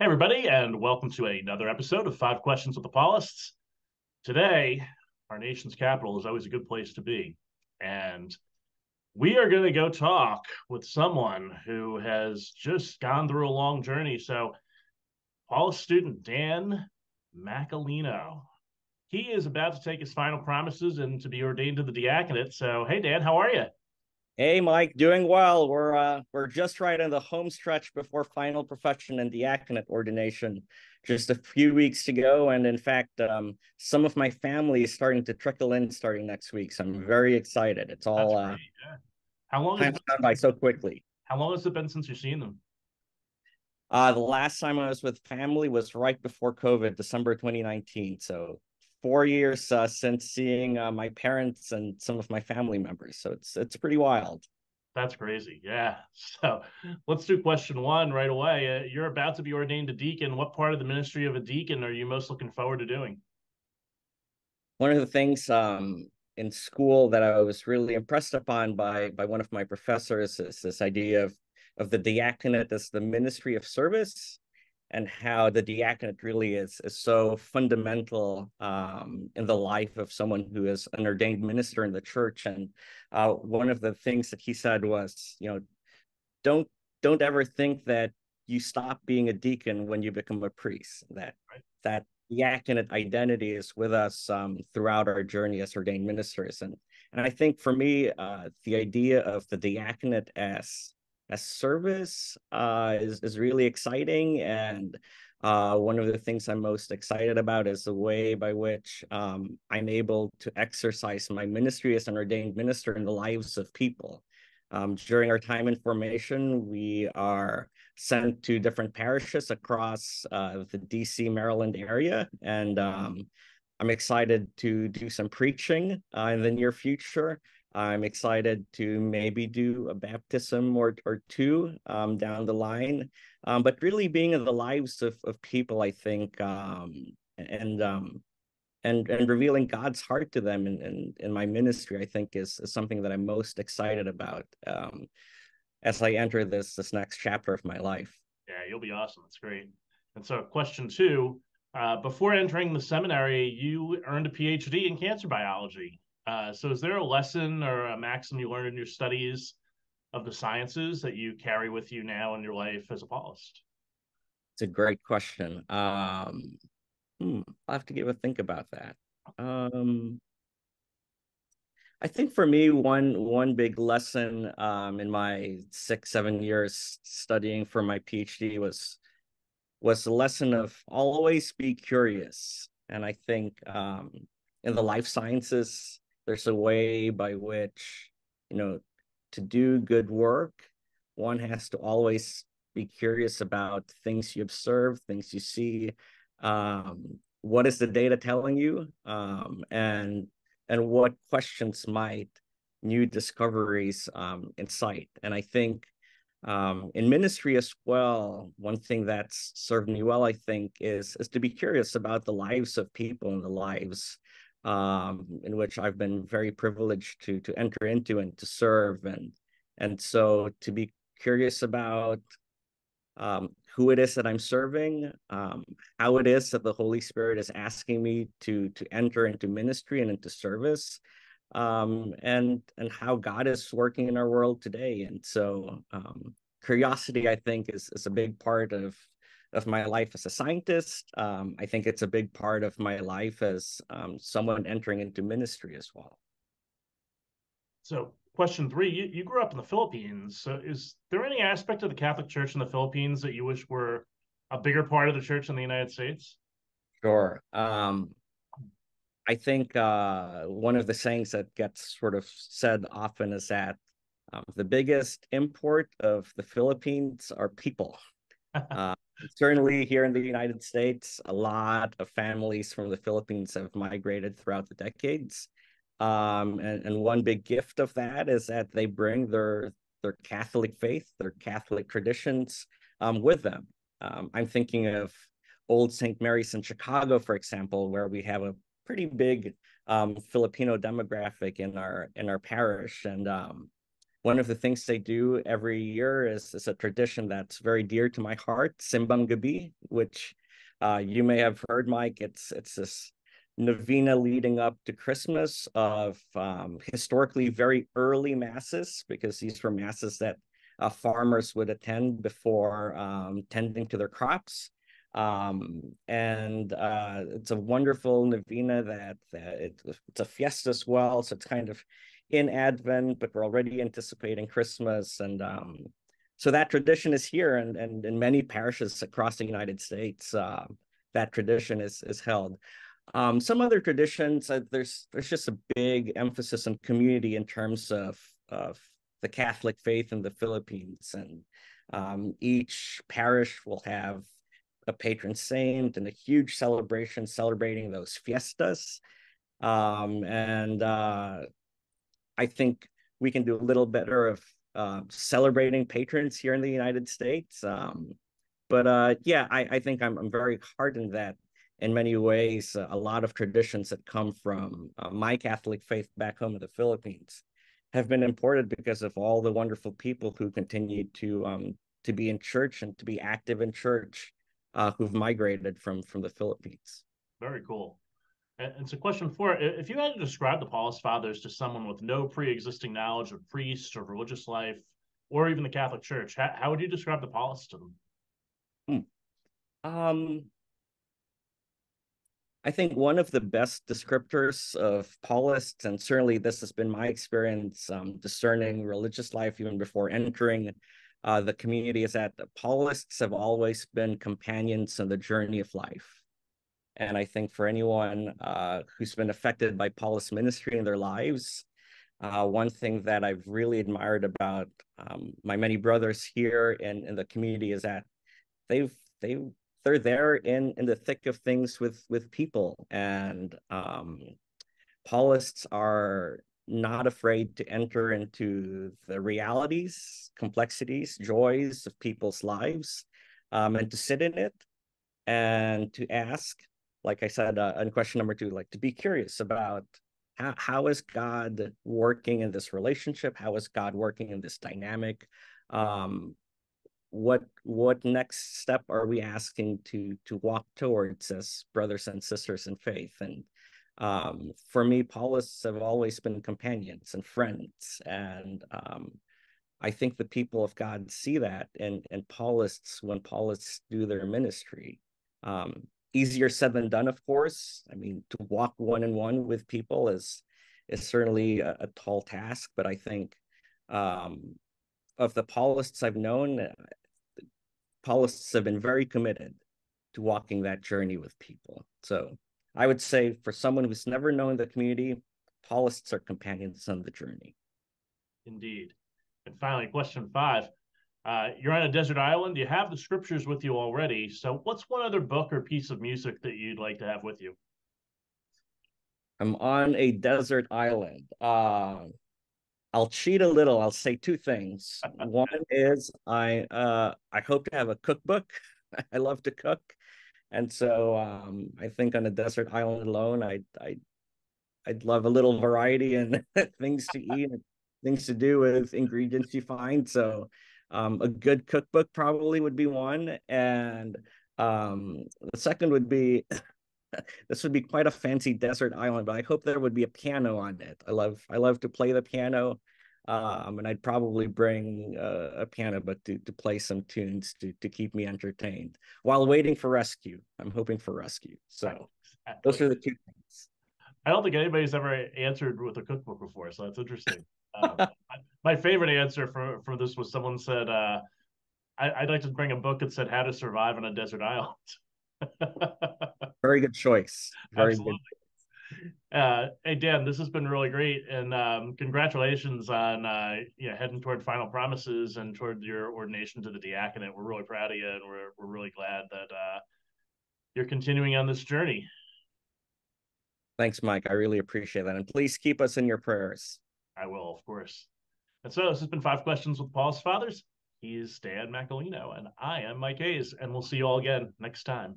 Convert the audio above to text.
Hey, everybody, and welcome to another episode of Five Questions with the Paulists. Today, our nation's capital is always a good place to be. And we are going to go talk with someone who has just gone through a long journey. So, Paulist student Dan Macalinao. He is about to take his final promises and to be ordained to the diaconate. So, hey, Dan, how are you? Hey Mike, doing well. We're just right in the home stretch before final profession and diaconate ordination. Just a few weeks to go, and in fact, some of my family is starting to trickle in starting next week. So I'm very excited. It's That's all great. Yeah. How long has it time's been gone since by you, so quickly. how long has it been since you've seen them? The last time I was with family was right before COVID, December 2019. So 4 years since seeing my parents and some of my family members. So it's pretty wild. That's crazy. Yeah. So let's do question one right away. You're about to be ordained a deacon. What part of the ministry of a deacon are you most looking forward to doing? One of the things in school that I was really impressed upon by one of my professors is this idea of the diaconate as the ministry of service, and how the diaconate really is so fundamental in the life of someone who is an ordained minister in the church. And one of the things that he said was, don't don't ever think that you stop being a deacon when you become a priest. Right. That diaconate identity is with us throughout our journey as ordained ministers. And I think for me, the idea of the diaconate as service is really exciting. And one of the things I'm most excited about is the way by which I'm able to exercise my ministry as an ordained minister in the lives of people. During our time in formation, we are sent to different parishes across the DC, Maryland area. And I'm excited to do some preaching in the near future. I'm excited to maybe do a baptism or two down the line. But really being in the lives of people, I think, and and revealing God's heart to them in my ministry, I think is something that I'm most excited about as I enter this next chapter of my life. Yeah, you'll be awesome. That's great. And so, question two, before entering the seminary, you earned a PhD in cancer biology. So, is there a lesson or a maxim you learned in your studies of the sciences that you carry with you now in your life as a Paulist? It's a great question. I'll have to give a think about that. Um, I think for me, one big lesson in my 6, 7 years studying for my PhD was the lesson of always be curious. And I think in the life sciences, there's a way by which, to do good work, one has to always be curious about things you observe, things you see. What is the data telling you? And what questions might new discoveries incite? And I think in ministry as well, one thing that's served me well, I think, is to be curious about the lives of people and the lives in which I've been very privileged to enter into and to serve. And so to be curious about who it is that I'm serving, how it is that the Holy Spirit is asking me to enter into ministry and into service, and how God is working in our world today. And so curiosity, I think, is a big part of my life as a scientist. I think it's a big part of my life as someone entering into ministry as well. So, question three, you grew up in the Philippines. So, is there any aspect of the Catholic Church in the Philippines that you wish were a bigger part of the church in the United States? Sure. I think one of the sayings that gets sort of said often is that the biggest import of the Philippines are people. Uh, Certainly here in the United States, a lot of families from the Philippines have migrated throughout the decades. And one big gift of that is that they bring their Catholic faith, their Catholic traditions with them. I'm thinking of Old St. Mary's in Chicago, for example, where we have a pretty big Filipino demographic in our parish. And one of the things they do every year is a tradition that's very dear to my heart, Simbang Gabi, which you may have heard, Mike. It's this novena leading up to Christmas of historically very early masses, because these were masses that farmers would attend before tending to their crops. And it's a wonderful novena it's a fiesta as well. So it's kind of in Advent, but we're already anticipating Christmas. And so that tradition is here, and in many parishes across the United States, that tradition is held. Some other traditions, there's just a big emphasis on community in terms of the Catholic faith in the Philippines. And each parish will have a patron saint and a huge celebration celebrating those fiestas. And I think we can do a little better of celebrating patrons here in the United States. But yeah, I think I'm very heartened that in many ways, a lot of traditions that come from my Catholic faith back home in the Philippines have been imported because of all the wonderful people who continue to be in church and to be active in church, who've migrated from the Philippines. Very cool. And so, question four: if you had to describe the Paulist Fathers to someone with no pre-existing knowledge of priests or religious life, or even the Catholic Church, how would you describe the Paulists to them? I think one of the best descriptors of Paulists, and certainly this has been my experience discerning religious life even before entering the community, is that the Paulists have always been companions on the journey of life. And I think for anyone who's been affected by Paulist ministry in their lives, one thing that I've really admired about my many brothers here in the community is that they're there in the thick of things with people. And Paulists are not afraid to enter into the realities, complexities, joys of people's lives, and to sit in it and to ask, like I said, in question number two, like to be curious about how is God working in this relationship? How is God working in this dynamic? What next step are we asking to walk towards as brothers and sisters in faith? And for me, Paulists have always been companions and friends. And I think the people of God see that in Paulists when Paulists do their ministry. Easier said than done, of course. I mean, to walk one-on-one with people is certainly a tall task, but I think of the Paulists I've known, Paulists have been very committed to walking that journey with people. So I would say for someone who's never known the community, Paulists are companions on the journey. Indeed. And finally, question five. You're on a desert island. You have the scriptures with you already. So what's one other book or piece of music that you'd like to have with you? I'm on a desert island. I'll cheat a little. I'll say two things. One is I hope to have a cookbook. I love to cook. And so I think on a desert island alone, I'd love a little variety and things to eat and things to do with ingredients you find. So a good cookbook probably would be one. And the second would be this would be quite a fancy desert island, but I hope there would be a piano on it. I love to play the piano. And I'd probably bring a piano, but to play some tunes to keep me entertained while waiting for rescue. I'm hoping for rescue. So those are the two things. I don't think anybody's ever answered with a cookbook before, so that's interesting. My favorite answer for this was someone said, I'd like to bring a book that said how to survive on a desert island. Very good choice. Very Absolutely. good. Hey Dan, this has been really great, and congratulations on heading toward final promises and toward your ordination to the diaconate. We're really proud of you, and we're really glad that you're continuing on this journey. Thanks, Mike. I really appreciate that, and please keep us in your prayers. I will, of course. And so this has been Five Questions with Paulist Fathers. He is Dan Macalinao, and I am Mike Hayes, and we'll see you all again next time.